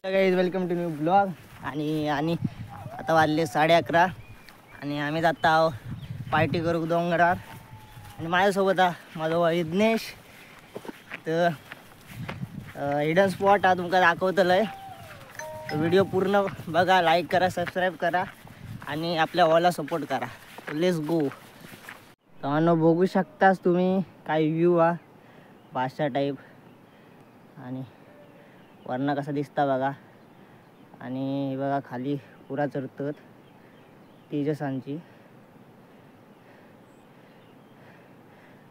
Guys welcome to new blog. आणि आता वाजले 11:30 आणि आम्ही जात आहोत पार्टी करू डोंगरावर. आणि माझ्यासोबत माझा विघ्नेश. तर हिडन स्पॉट हा तुमका दाखवतलं आहे. व्हिडिओ पूर्ण बघा, लाईक करा, सबस्क्राईब करा आणि आपल्या वॉला सपोर्ट करा. Let's go. तर बघू शकताच तुम्ही काय व्ह्यू हा बादशाह टाईप. आणि वरनं कसा दिसता बघा. आणि बघा खाली पुरा चढतात तेजसांची.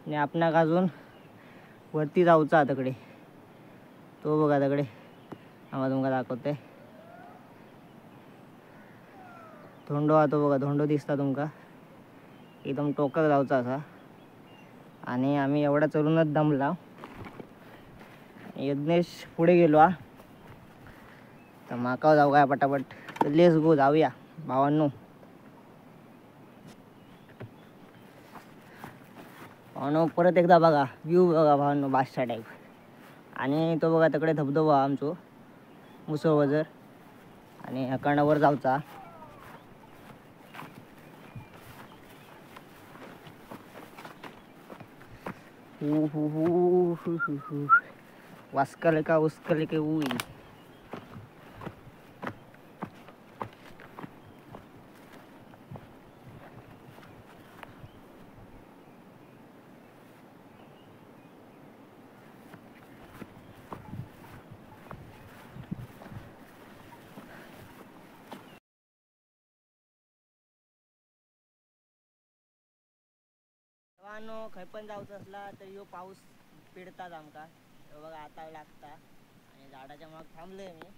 आणि आपणाक अजून वरती जाऊचा तिकडे. तो बघा तिकडे आम्हाला तुमका दाखवते. धोंडो हा तो बघा, धोंडो दिसता तुमका. एकदम टोकाक जाऊचा असा. आणि आम्ही एवढा चढूनच दमला. यज्ञेश पुढे गेलो हा. तर माकाव जाऊ काय पटापट. तर लेट्स गो, जाऊया भावांनो. भावांनो परत एकदा बघा व्ह्यू बघा भावांनो बादशाह टाईप. आणि तो बघा तिकडे धबधबा आमचो मुसळवजर. आणि अकांडावर जाऊचा. वास्कल का उस्कल के उई. खंय पण जाऊचं असला तर यो पाऊस पिडतात आमका. बघा आता लागता. आणि झाडाच्या माग थांबलोय मी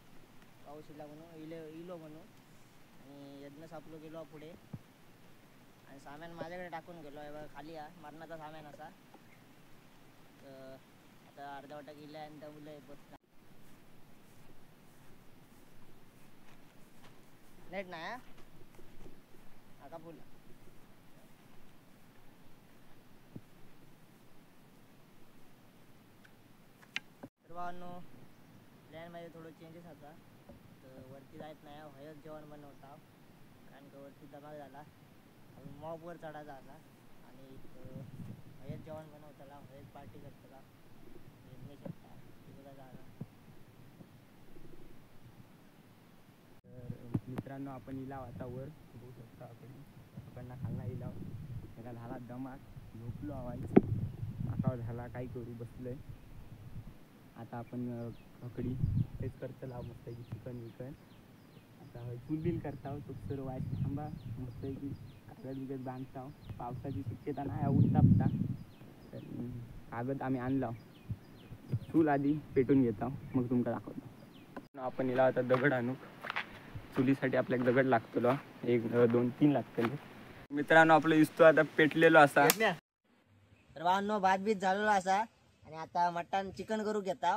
पाऊस इला म्हणून इलो म्हणून. आणि यज्ञ सापलो गेलो पुढे. आणि सामान माझ्याकडे टाकून गेलो. बघा खाली हा मरणाचा सामान असा. तर आता अर्धा वाटा गेला आणि त्या मुलं येत नेट नाही हा का फुल. प्लॅनमध्ये थोडं चेंजेस होता. तर वरती जायत नाही, हळद जेवण बनवता. कारण का वरती दमाग झाला. मॉबवर चढायचा आला. आणि हळद जेवण बनवताला, हळद पार्टी करताला. येऊ शकता तिथं जागा. तर मित्रांनो आपण इलाव आता वर बघू शकता. आपण खाल्ला इलाव. त्याला झाला दमाग. झोपलो आवाज आता झाला. काय करू बसलोय. आता आपण खकडी तेच करतो लाव मस्त की चिकन विकन. आता चूल बिल करता तो सर्व वाईट थांबा मस्त की कागद बिगद बांधता. पावसाची शक्यता नाही उठता. तर कागद आम्ही आणला. चूल आधी पेटून घेता मग तुमका दाखवतो. आपण इला आता दगड आणू. चुलीसाठी आपल्याला दगड लागतो. 1 2 3 लागतले. मित्रांनो आपलं दिसतो आता पेटलेलो असा. तर भावांनो भात बीत झालेलो असा. आणि आता मटण चिकन करू घेता.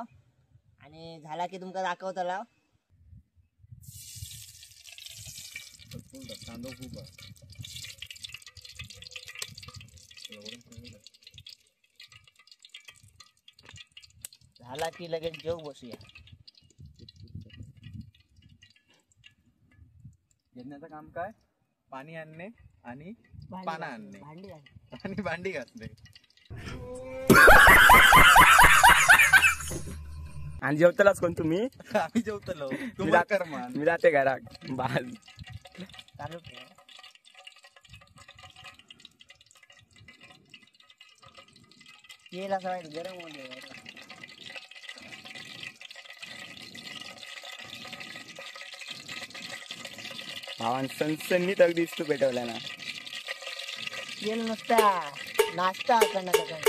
आणि झाला की तुमका दाखवतला. झाला की लगेच जेव बसूया. घेण्याचं काम काय? पाणी आणणे आणि पाना आणणे आणि भांडी घासणे. आणि जेवतलाच कोण तुम्ही? आम्ही जेवतलो. मी जाते घरात. बाज चालू ठेव. तेल असं गरम होऊन भावान सनसनीत अगदी दिसतो पेटवला ना. तेल नुसता नाश्ता करण्याचा.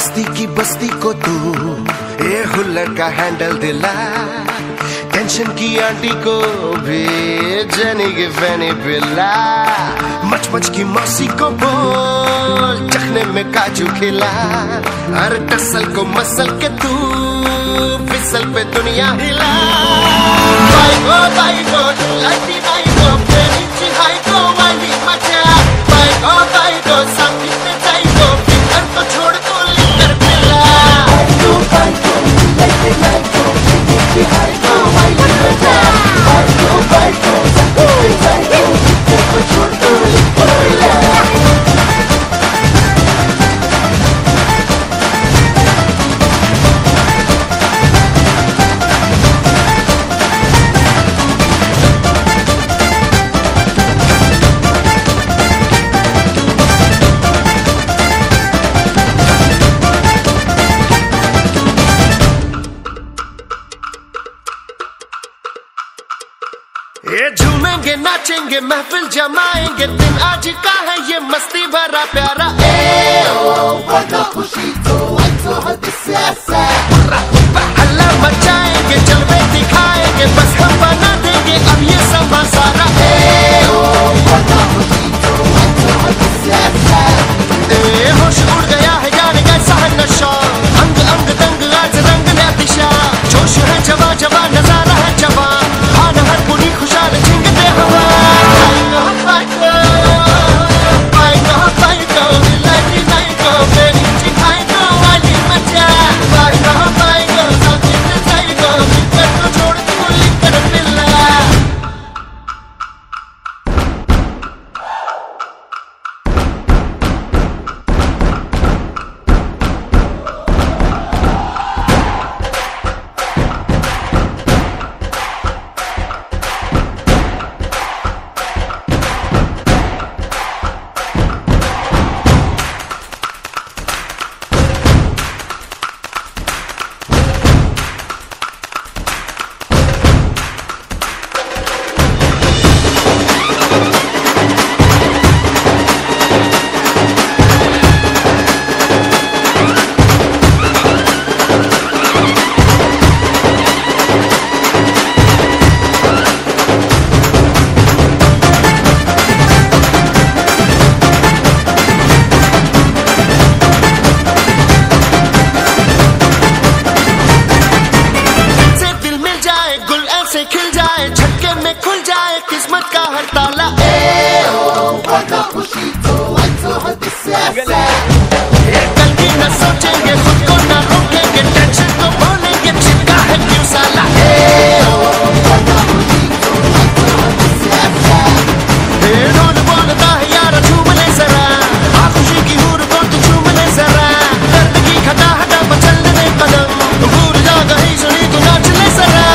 मस्ती की बस्ती को तू ये हुल्लड़ का हैंडल दिला, टेंशन की आंटी को भी जेनी की फैनी पिला, मच मच की मौसी को बोल चखने में काजू खिला, हर टसल को मसल के तू फिसल पे दुनिया हिला। बाई गो लाइटी बाई गो प्रेमी ची हाई गो वाली मचा, बाई गो साथी में जाई गो फिकर को छोड़ को लेकर पिला। बाई गो लाइटी बाई गो प्रेमी ची हाई गो वाली मचा, बाई गो साथी में जाई गो फिकर को छोड़ को लेकर पिला। ये झूमेंगे नाचेंगे महफिल जमाएंगे, दिन आज का है ये मस्ती भरा प्यारा। खुशी तो हल्ला मचाएंगे, जलवे दिखाएंगे, बस हम बना देंगे अब ये समा सारा। होश उड़ गया है गाने कैसा है नशा, अंग अंग दंग आज रंग ने दिशा, जोश है जवा जवा नजारा है जवा, भान हर पूरी खुशहाल झिंगते हवा। छोड़ तू लिखकर पिल्ला। गलती न सोचेंगे, खुद को न रोकेंगे, टेंशन को बोलेंगे, चिपका है क्यों साला। ढोल बोलता है यार झूम ले जरा, खुशी की हूर को तू झूम ले जरा, दर्द की खता हटा मचलने दे कदम, तू भूल जा गई सुनी तू नाच ले जरा।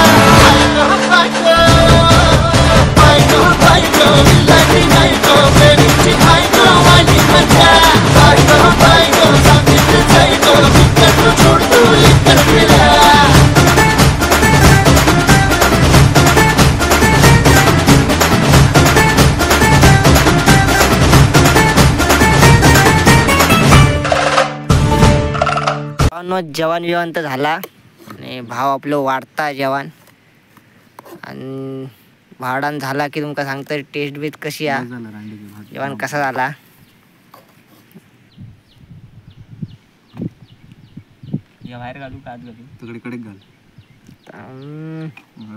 छोड़ तू लिखकर पिला। जेवण बिवण तर झाला आणि भाव आपलं वाढता जेवण, आणि भावडान झाला की तुमका सांगता टेस्ट बीट कशी आहे, जेवण कसा झाला। या बाहेर घालू का आत घालू? तिकडे कडे घाल,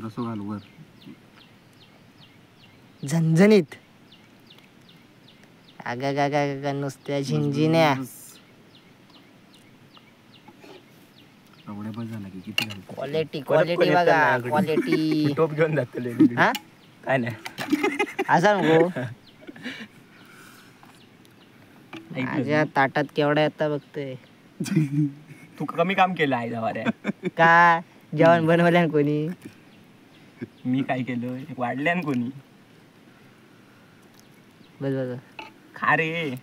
रसो घाल वर, झणझणीत आगा गा गा गा नुसत्या झिंजिन्या। क्वालिटी क्वालिटी बघा, क्वालिटी टोप घेऊन जातो हा काय नाही असा नको। माझ्या ताटात केवढा येता बघतोय। तू कमी काम केलं आहे जवाऱ्या का जेवण बनवल्या कोणी? मी काय केलं वाढल्यान कोणी? बस बस खा रे।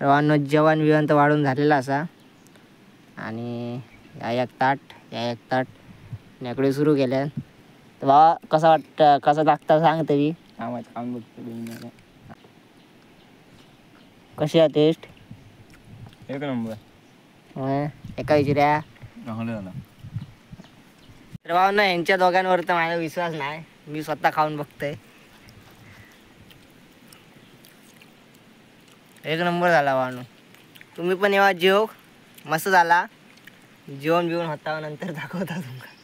रवानो जेवण बिवण तर वाढून झालेला असा, आणि या एक ताट याकडे सुरू केल्या। तर बाबा कसं वाटतं, कसं लागतं सांग तरी। कामाचं काम बघतो, कशी आहे टेस्ट? एक नंबर। एका विचार्या तर भावना यांच्या दोघांवर तर माझा विश्वास नाही. मी स्वतः खाऊन बघतोय. एक नंबर झाला भावनो. तुम्ही पण येवा जेव. मस्त झाला. जेवण बिवून होता नंतर दाखवता तुमका.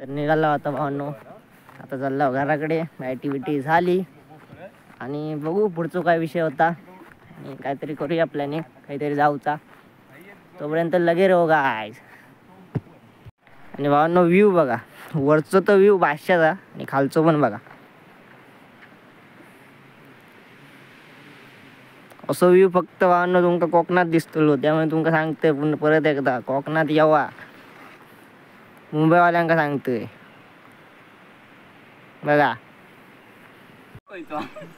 तर निघाला होता भावनो. आता चालला घराकडे. ॲक्टिव्हिटी झाली आणि बघू पुढचा काय विषय होता आणि काहीतरी करूया प्लॅनिंग. काहीतरी जाऊचा. तोपर्यंत लगे राहू गायज. आणि भावनो व्ह्यू बघा. वरचो तो व्ह्यू बादशाचा आणि खालचो पण बघा. असो व्ह्यू फक्त भावनो तुमका कोकणात दिसतलो. त्यामुळे तुमका सांगतोय परत एकदा कोकणात यावा. मुंबईवाल्यांका सांगतोय बघा.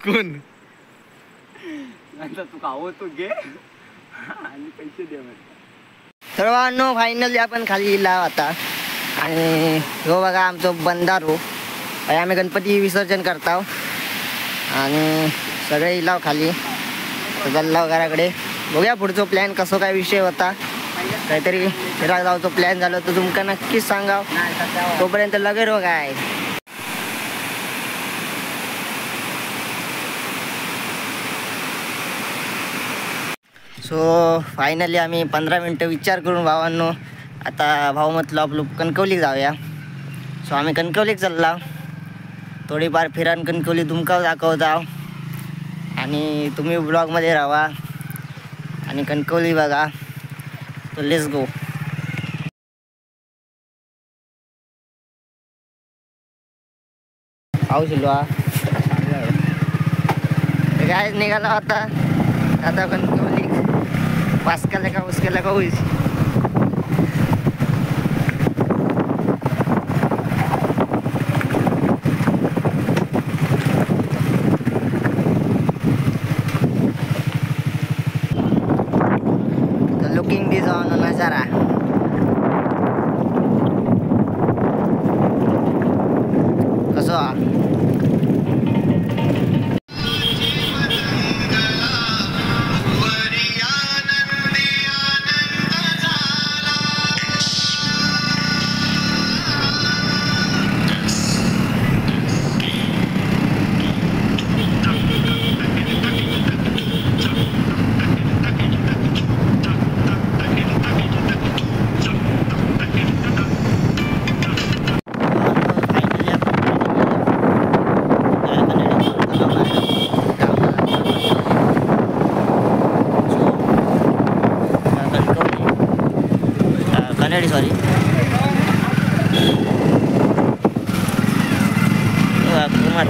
कोण तू खावतो घे आणि पैसे दे. सर्वांनो फायनली आपण खाली इला आता. आणि हो बघा आमचं बंधारो. आम्ही गणपती विसर्जन करतो आणि सगळे इलाव खाली. चाललाव घराकडे. बघूया पुढचा प्लॅन कसं काय विषय होता. काहीतरी फिरायला जायचं प्लॅन झालं तर तुमका नक्कीच सांगाव. तोपर्यंत लगे रो काय. सो फायनली आम्ही 15 मिनटं विचार करून भावांनो आता भाऊ म्हटलं आपलं कणकवलीक जाऊया. सो आम्ही कणकवलीक चालला. थोडीफार फिरान कणकवली तुमका दाखवता आणि तुम्ही ब्लॉगमध्ये राहा आणि कणकवली बघा. So let's go. पाऊस इलो काय निघाला होता. आता कणकवली पास केला का उस केला का होईल. Looking this on Nazara. कसं कन्नडी सॉरी कुमार.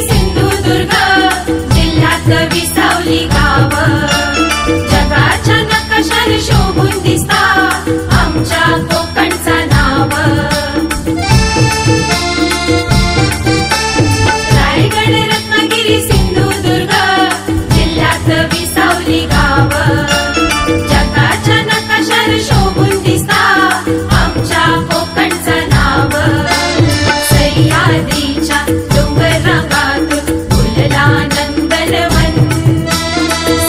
सिंधुदुर्ग जिल्ह्यात विसावली गाव जगाच्या नकाशार शोभून दिसता आमच्या कोकणचा नाव रायगड रत्नागिरी सिंधुदुर्ग जिल्ह्यात विसावली गाव जगाच्या नकाशार शोभून दिसता आमच्या कोकणचं नाव सह्याद्रीच्या डोंगर रांगातून फुलला नंदनवन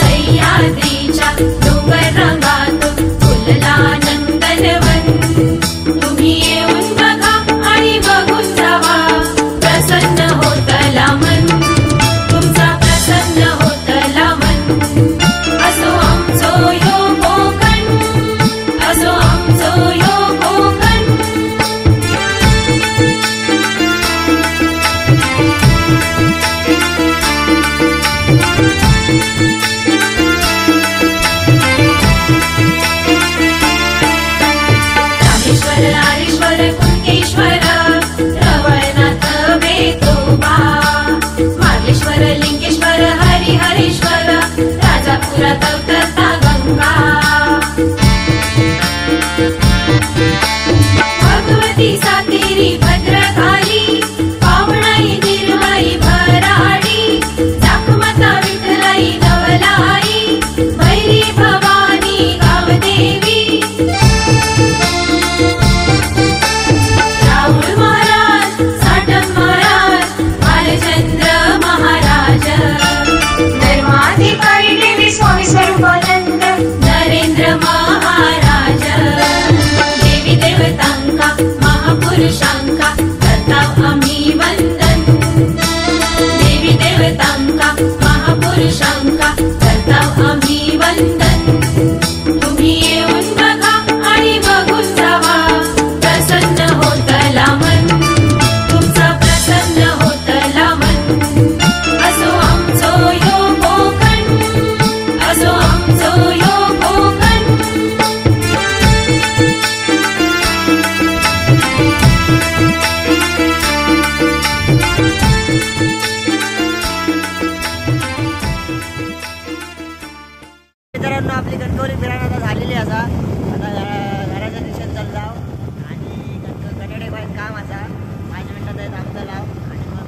सह्याद्रीच्या डोंगर रांगातून फुलला नंदनवन तुम्ही येऊन बघा आणि बघून जावा प्रसन्न होतला मन तुमचा प्रसन्न होतला मन असो आमचो यो कोकण असो आमचो यो कोकण रामेश्वर आरेश्वर कुणकेश्वर रवळनाथ वेतोबा मार्लेश्वर लिंगेश्वर हरिहरेश्वर राजापुरात अवतरता गंगा भगवती सातेरी भद्रकाली पावणाई निर्मळी भराडी जाखमाता विठ्ठलाई नवलाई भैरी भवानी गावदेवी राहुल महाराज साठम महाराज बालचंद्र महाराज धर्माधिकारी देवी स्वामी स्वरूपानंद नरेंद्र महाराज देवी देवतांका महापुरुषांका करताव आम्ही वंदन देवी देवतांका महापुरुषांका करताव आम्ही वंदन तुम्ही येऊन बघा आणि बघून जावा प्रसन्न होतला मन तुमचा प्रसन्न होतला मन असो आमचो यो कोकण असो आमचो यो कोकण मित्रांनो आपली कणकवली फिरायला आता झालेली असा आता घराच्या दिशेने चालू जाव आणि कन्नडे बाहेर काम असा 5 मिनिटात आहे थांबता लाव आणि मग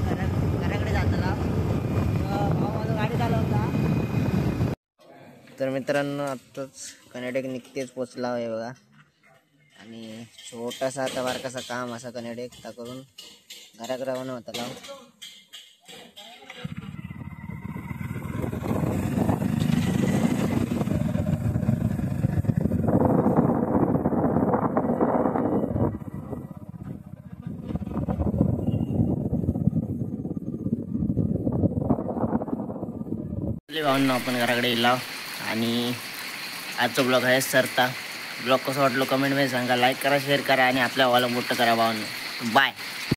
घराकडे जाता लाव भाऊ माझं गाडी चालवता तर मित्रांनो आत्ताच कन्नडेक निघतेच पोचला आहे बघा आणि छोटासा आता बारकासा काम असा कन्नडेक ता करून घराकडे रवाना होता लाव भावांना आपण घराकडे येलो आणि आजचा ब्लॉग आहे सरता ब्लॉग कसं वाटलं कमेंटमध्ये सांगा लाईक करा शेअर करा आणि आपल्या भावाला मोठं करा भावांना बाय